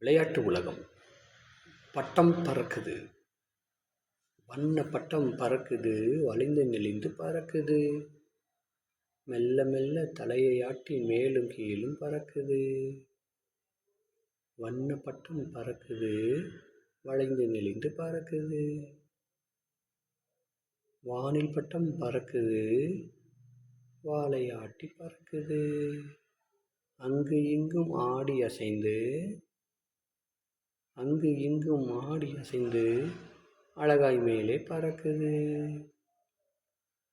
விளையாட்டு உலகம். பட்டம் பறக்குது, வண்ண பட்டம் பறக்குது, வளைந்து நெளிந்து பறக்குது. மெல்ல மெல்ல தலையை ஆட்டி மேலும் கீழும் பறக்குது. வண்ண பட்டம் பறக்குது, வளைந்து நெளிந்து பறக்குது. வானில் பட்டம் பறக்குது, வாலை ஆட்டி பறக்குது. அங்கு இங்கும் ஆடி அசைந்து அழகாய் மேலே பறக்குது.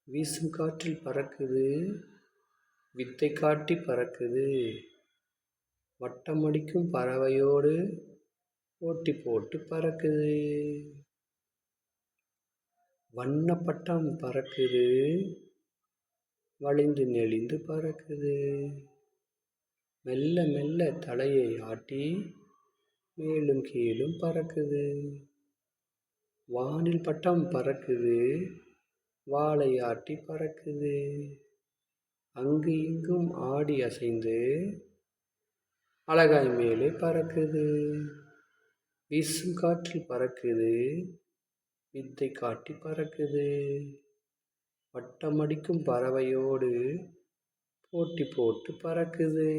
வீசும் காற்றில் பறக்குது, வித்தை காட்டி பறக்குது. வட்டம் அடிக்கும் பறவையோடு போட்டி போட்டு பறக்குது. வண்ணப்பட்டம் பறக்குது, வளைந்து நெளிந்து பறக்குது. மெல்ல மெல்ல தலையை ஆட்டி மேலும் கீழும் பறக்குது. வானில் பட்டம் பறக்குது, வாலை ஆட்டி பறக்குது. அங்கு இங்கும் ஆடி அசைந்து அழகாய் மேலே பறக்குது. வீசும் காற்றில் பறக்குது, வித்தை காட்டி பறக்குது. வட்டம் அடிக்கும் பறவையோடு போட்டி போட்டு பறக்குது.